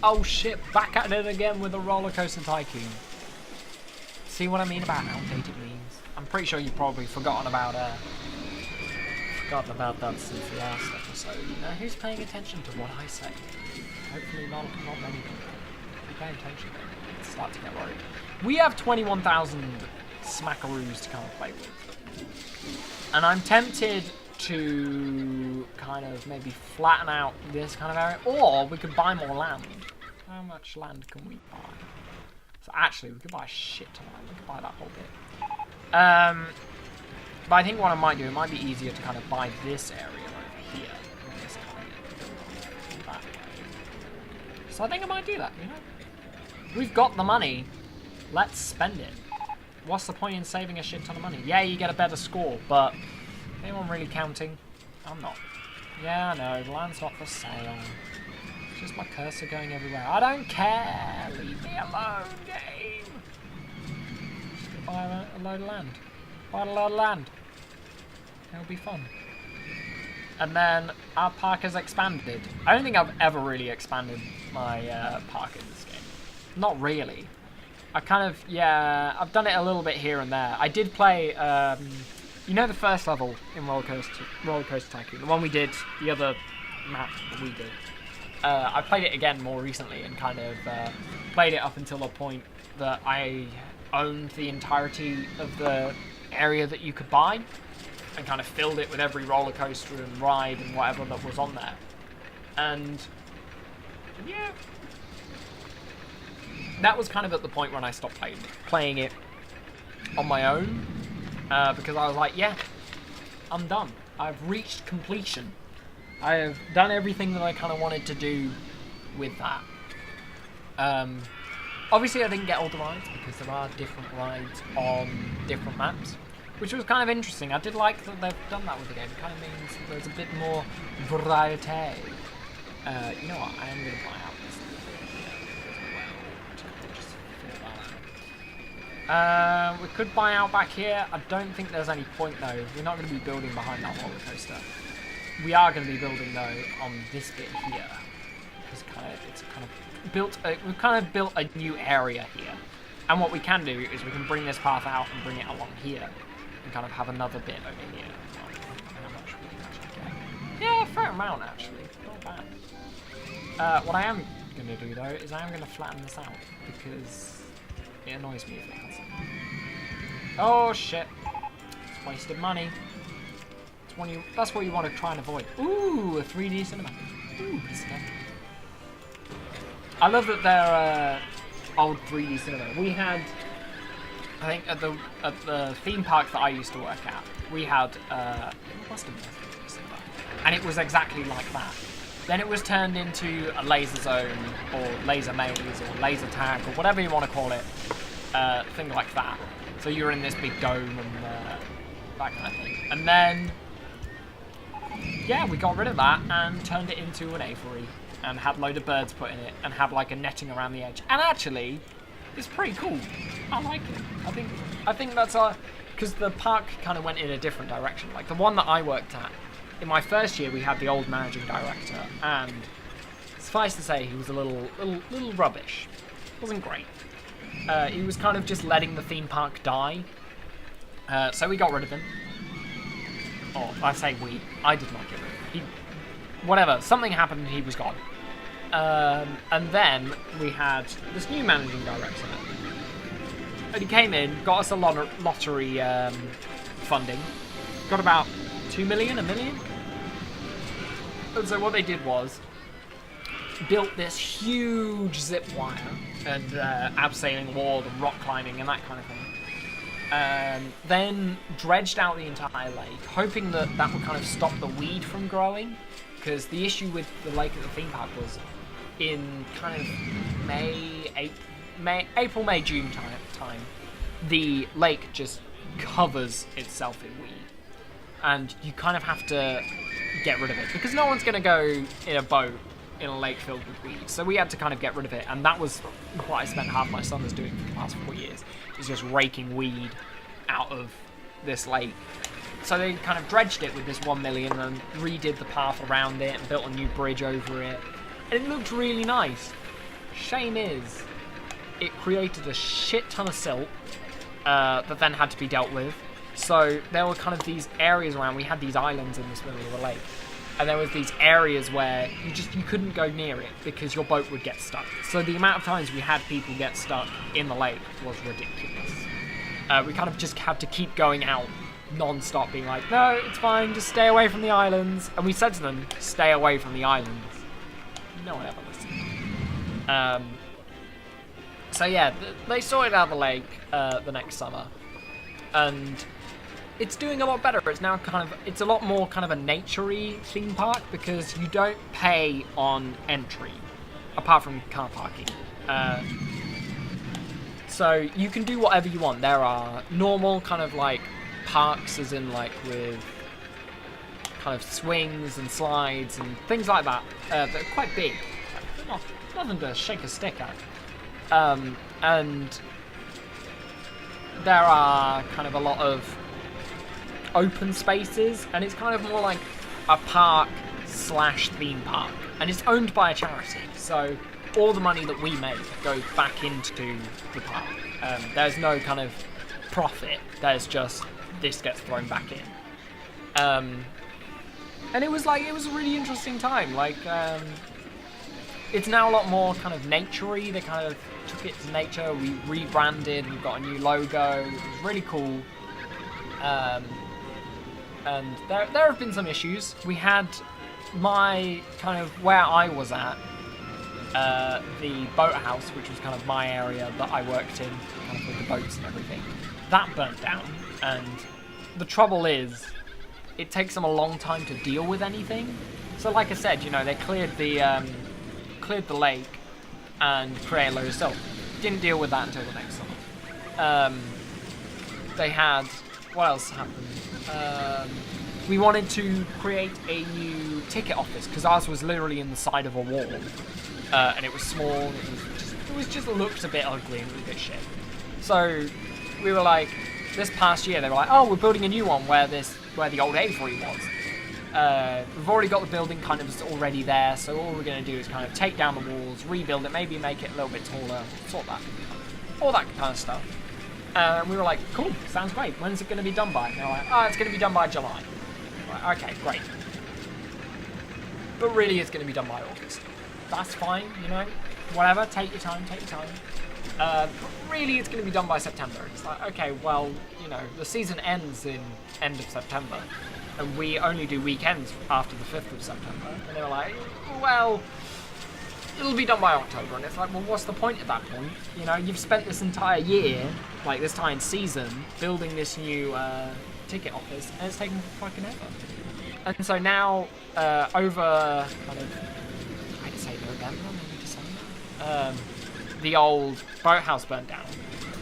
Oh shit, back at it again with the RollerCoaster Tycoon. See what I mean about outdated memes? I'm pretty sure you've probably forgotten about that since the last episode. You know, who's paying attention to what I say? Hopefully not many people. If you pay attention, then start to get worried. We have 21,000 smackaroos to kind of play with. And I'm tempted to kind of maybe flatten out this kind of area, or we could buy more land. How much land can we buy? So actually, we could buy a shit ton of land. We could buy that whole bit. But I think what I might do, it might be easier to kind of buy this area over here. This kind of that way. So I think I might do that, you know? We've got the money. Let's spend it. What's the point in saving a shit ton of money? Yeah, you get a better score, but anyone really counting? I'm not. Yeah, I know, the land's not for sale. It's just my cursor going everywhere. I don't care! Leave me alone, game! Just gonna buy a load of land. Buy a load of land. It'll be fun. And then our park has expanded. I don't think I've ever really expanded my park in this game. Not really. I kind of, yeah, I've done it a little bit here and there. I did play, you know the first level in RollerCoaster Tycoon? The one we did, the other map that we did. I played it again more recently and kind of played it up until the point that I owned the entirety of the area that you could buy and kind of filled it with every roller coaster and ride and whatever that was on there. And yeah, that was kind of at the point when I stopped playing it on my own, because I was like, yeah, I'm done. I've reached completion. I have done everything that I kind of wanted to do with that. Obviously I didn't get all the rides because there are different rides on different maps, which was kind of interesting. I did like that they've done that with the game. It kind of means that there's a bit more variety. You know what, I am going to buy out this We could buy out back here. I don't think there's any point though. We're not going to be building behind that roller coaster. We are going to be building though on this bit here, because we've kind of built a new area here. And what we can do is we can bring this path out and bring it along here, and kind of have another bit over here. How much we can actually get? Yeah, a fair amount actually. Not bad. What I am going to do though is I am going to flatten this out because it annoys me if it has it. Oh shit! It's wasted money. That's what you want to try and avoid. Ooh, a 3D cinema. Ooh, I love that they're old 3D cinema. We had, I think, at the theme park that I used to work at, we had it must have been a 3D cinema, and it was exactly like that. Then it was turned into a laser zone, or laser maze, or laser tag, or whatever you want to call it, thing like that. So you're in this big dome and that kind of thing. And then, yeah, we got rid of that and turned it into an aviary and had a load of birds put in it and have like a netting around the edge. And actually, it's pretty cool. I like it. I think that's because the park kind of went in a different direction. Like the one that I worked at, in my first year, we had the old managing director, and suffice to say, he was a little rubbish. Wasn't great. He was kind of just letting the theme park die. So we got rid of him. Oh, I say we. I did not get rid of him. Whatever. Something happened and he was gone. And then we had this new managing director. And he came in, got us a lottery funding. Got about 2 million, a million. And so what they did was built this huge zip wire and abseiling wall and rock climbing and that kind of thing. Then dredged out the entire lake, hoping that that would kind of stop the weed from growing, because the issue with the lake at the theme park was in kind of April, May, June time, the lake just covers itself in weed, and you kind of have to get rid of it, because no one's going to go in a boat in a lake filled with weed. So we had to kind of get rid of it, and that was what I spent half my summers doing for the past 4 years, is just raking weed out of this lake. So they kind of dredged it with this 1 million and redid the path around it and built a new bridge over it, and it looked really nice. Shame is, it created a shit ton of silt that then had to be dealt with. So there were kind of these areas around. We had these islands in this middle of the lake, and there was these areas where you couldn't go near it because your boat would get stuck. So the amount of times we had people get stuck in the lake was ridiculous. We kind of just had to keep going out non-stop, being like, no, it's fine, just stay away from the islands. And we said to them, stay away from the islands. No one ever listened. So yeah, they sorted out the lake the next summer, and it's doing a lot better. It's now it's a lot more kind of a nature-y theme park because you don't pay on entry, apart from car parking. So you can do whatever you want. There are normal kind of like parks, as in like with kind of swings and slides and things like that. They're quite big. Nothing to shake a stick at. And there are kind of a lot of open spaces, and it's kind of more like a park / theme park, and it's owned by a charity, so all the money that we make goes back into the park. There's no kind of profit, there's just this gets thrown back in. And it was a really interesting time. It's now a lot more kind of nature-y. They kind of took it to nature. We rebranded. We've got a new logo. It was really cool. And there have been some issues. We had my kind of where I was at, the boathouse, which was kind of my area that I worked in, kind of with the boats and everything. That burnt down. And the trouble is, it takes them a long time to deal with anything. So like I said, they cleared the lake and created a load of silt. Didn't deal with that until the next summer. They had... What else happened? We wanted to create a new ticket office because ours was literally in the side of a wall, and it was small. It just looked a bit ugly and it was a bit shit. So we were like, this past year they were like, oh, we're building a new one where the old Avery was. We've already got the building kind of already there, so all we're going to do is kind of take down the walls, rebuild it, maybe make it a little bit taller, all that kind of stuff. And we were like, cool, sounds great. When's it going to be done by? And they were like, oh, it's going to be done by July. Like, okay, great. But really, it's going to be done by August. That's fine, whatever, take your time. But really, it's going to be done by September. It's like, okay, well, the season ends in end of September, and we only do weekends after the 5th of September. And they were like, well, it'll be done by October. And it's like, well, what's the point at that point? You've spent this entire year, like this entire season, building this new ticket office, and it's taken fucking ever. And so now, over kind of, I'd say November, maybe December, the old boathouse burned down.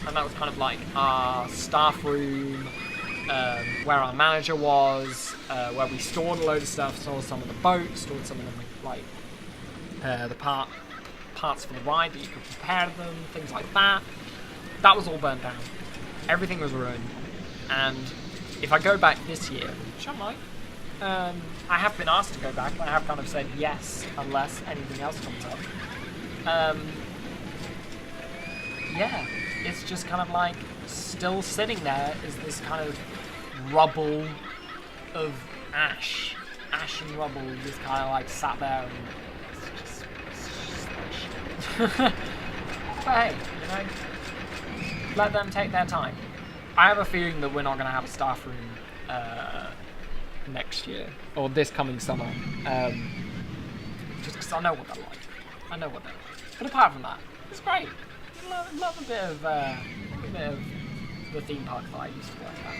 And that was kind of like our staff room, where our manager was, where we stored a load of stuff, stored some of the boats, stored some of them, like, the parts for the ride that you could prepare them, things like that. That was all burnt down. Everything was ruined. And if I go back this year, which I might, I have been asked to go back, and I have kind of said yes, unless anything else comes up. Yeah, it's just kind of like still sitting there is this kind of rubble of ash and rubble, just kind of like sat there, and it's just like shit. But hey, let them take their time. I have a feeling that we're not going to have a staff room next year, or this coming summer, just because I know what they're like. But apart from that, it's great. Love a bit of the theme park that I used to work at.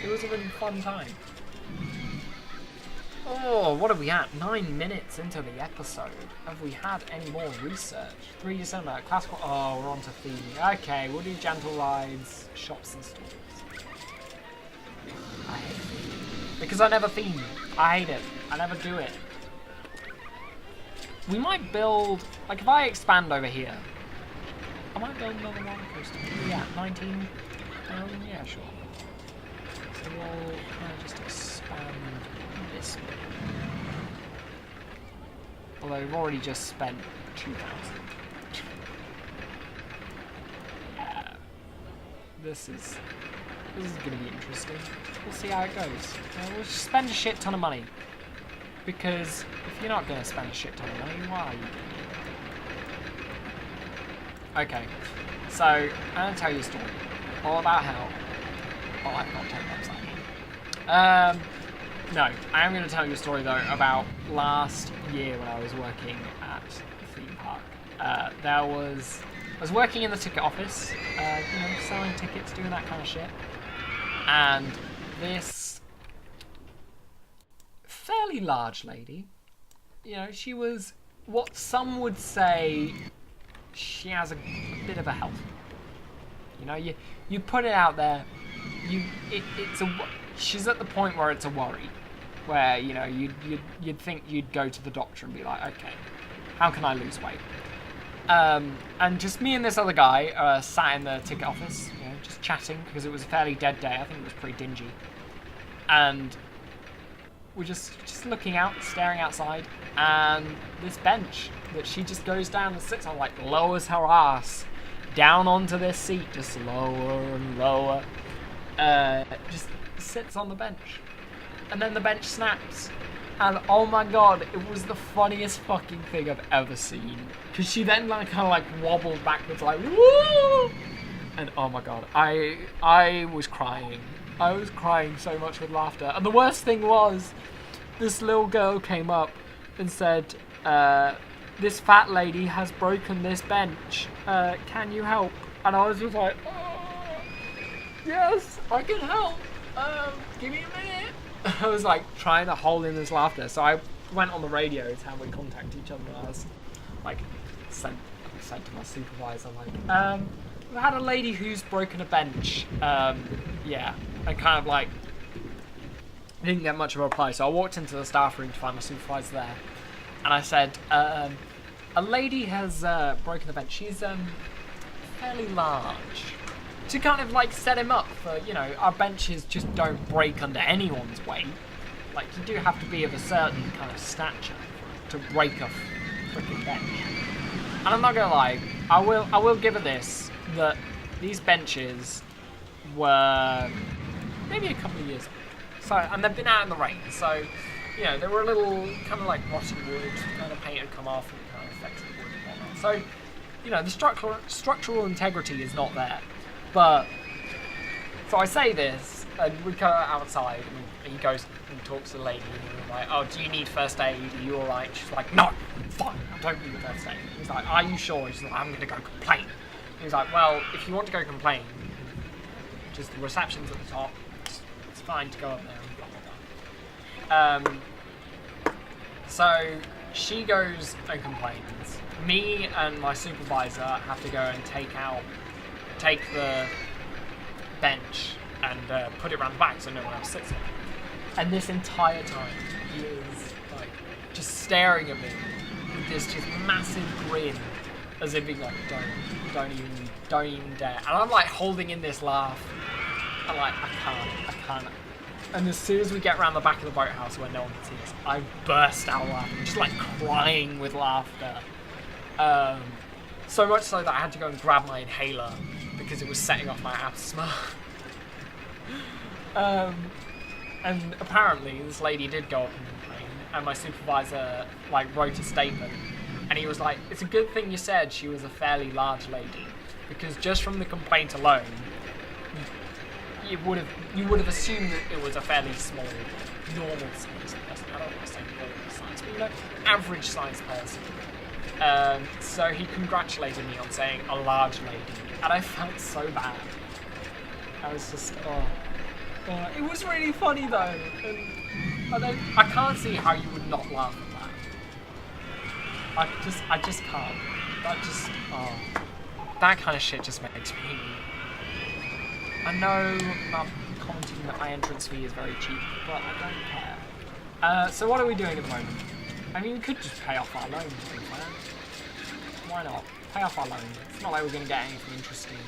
It was a really fun time. Oh, what are we at? 9 minutes into the episode. Have we had any more research? 3 December, classical. Oh, we're on to theme. Okay, we'll do gentle rides, shops and stores. I hate it. Because I never theme. I hate it. I never do it. We might build, like if I expand over here, I might build another roller coaster. Yeah, 19. Yeah, sure. So we'll kind of just expand this bit. Although we've already just spent 2,000. this is going to be interesting. We'll see how it goes. We'll spend a shit ton of money. Because if you're not going to spend a shit ton of money, why are you doing it? Okay, so I'm going to tell you a story. All about how... Oh, I've got 10 upside down. No, I am going to tell you a story, though, about last year when I was working at the theme park. I was working in the ticket office, selling tickets, doing that kind of shit. And this fairly large lady, she was what some would say she has a bit of a health. You put it out there, she's at the point where it's a worry. Where, you'd think you'd go to the doctor and be like, okay, how can I lose weight? And just me and this other guy sat in the ticket office, just chatting, because it was a fairly dead day. I think it was pretty dingy. And we're just looking out, staring outside, and this bench that she just goes down and sits on, like, lowers her ass down onto this seat, just lower and lower. Just sits on the bench. And then the bench snaps. And oh my god, it was the funniest fucking thing I've ever seen. Because she then kind of wobbled backwards like, woo! And oh my god, I was crying. I was crying so much with laughter. And the worst thing was, this little girl came up and said, this fat lady has broken this bench. Can you help? And I was just like, oh, yes, I can help. Give me a minute. I was trying to hold in this laughter, so I went on the radio to how we contact each other. And I was sent to my supervisor, we've had a lady who's broken a bench. Yeah, I kind of didn't get much of a reply, so I walked into the staff room to find my supervisor there, and I said, a lady has broken the bench. She's fairly large. To kind of set him up for, our benches just don't break under anyone's weight. You do have to be of a certain kind of stature to break a freaking bench. And I'm not gonna lie, I will give her this, that these benches were maybe a couple of years old. So, and they've been out in the rain, so, they were a little kind of rotting wood, kind of paint had come off and it kind of affected the wood and whatnot. So, the structural integrity is not there. But, so I say this, and we go outside, and he goes and talks to the lady, and he's like, oh, do you need first aid? Are you alright? She's like, no, I'm fine, I don't need first aid. He's like, are you sure? She's like, I'm going to go complain. He's like, well, if you want to go complain, just the reception's at the top, it's fine to go up there, and blah, blah, blah. So, she goes and complains. Me and my supervisor have to go and take the bench and put it around the back so no one else sits on it. And this entire time, he is just staring at me with this just massive grin, as if being like, don't even dare. And I'm holding in this laugh. I'm I can't. And as soon as we get around the back of the boathouse where no one can see us, I burst out laughing, just crying with laughter. So much so that I had to go and grab my inhaler because it was setting off my asthma. And apparently this lady did go up and complain, and my supervisor wrote a statement, and he was like, it's a good thing you said she was a fairly large lady, because just from the complaint alone, you would have assumed that it was a fairly small, normal sized person. I don't want to say normal size, but average sized person. So he congratulated me on saying a large lady, and I felt so bad. I was just, it was really funny though, and I can't see how you would not laugh at that. I just can't. That kind of shit just makes me. I know I'm commenting that my entrance fee is very cheap, but I don't care. So what are we doing at the moment? I mean, we could just pay off our loan, to be fair. Why not? Pay off our loan. It's not like we're going to get anything interesting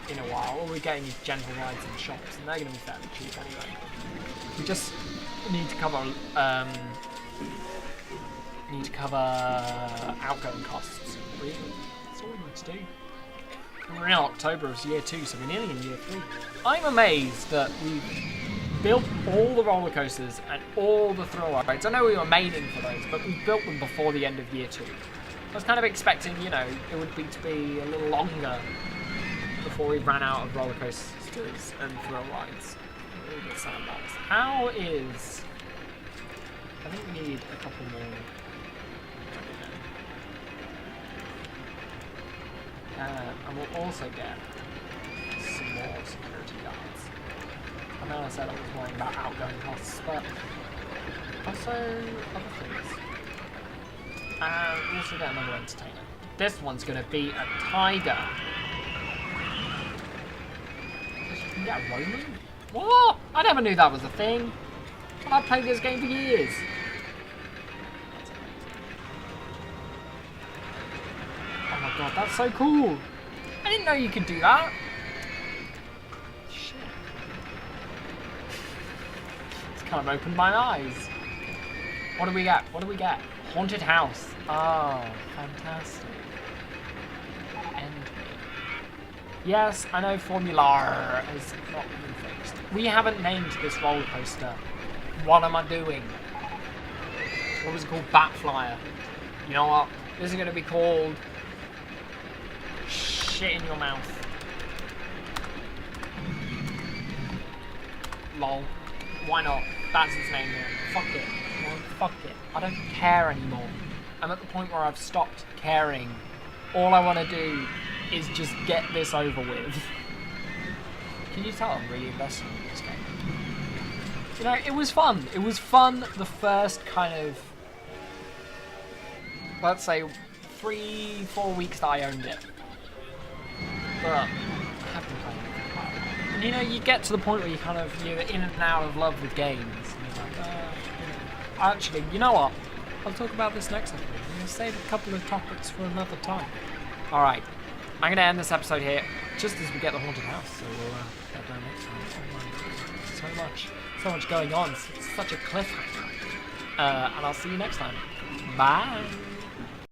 in a while. All we're getting is gentle rides in shops, and they're going to be fairly cheap anyway. We just need to cover outgoing costs. Really, that's all we need to do. We're in October of year 2, so we're nearly in year 3. I'm amazed that we've built all the roller coasters and all the thrill rides. I know we were maining for those, but we built them before the end of year 2. I was kind of expecting, you know, it would be to be a little longer before we ran out of roller coasters and thrill rides. A little bit sandbox. How is... I think we need a couple more. And we'll also get some more security guards. I know I said I was worrying about outgoing costs, but also other things. And we'll also get another entertainer. This one's going to be a tiger. You can get a roaming? What? I never knew that was a thing. I've played this game for years. Oh my god, that's so cool. I didn't know you could do that. Shit. It's kind of opened my eyes. What do we get? What do we get? Haunted house. Oh, fantastic. End me. Yes, I know Formula has not been fixed. We haven't named this roller coaster. What am I doing? What was it called? Batflyer. You know what? This is going to be called shit in your mouth. Lol. Why not? That's its name there. Fuck it. Well, fuck it. I don't care anymore. I'm at the point where I've stopped caring. All I want to do is just get this over with. Can you tell I'm really invested in this game? You know, it was fun. It was fun the first kind of, let's say, 3-4 weeks that I owned it. But I have been playing it for quite a while. And you know, you get to the point where you're in and out of love with games. And you're like, actually, you know what? I'll talk about this next episode. I'm going to save a couple of topics for another time. Alright, I'm going to end this episode here, just as we get the haunted house. So we'll get down next time. Oh my God, so much going on. It's such a cliffhanger. And I'll see you next time. Bye!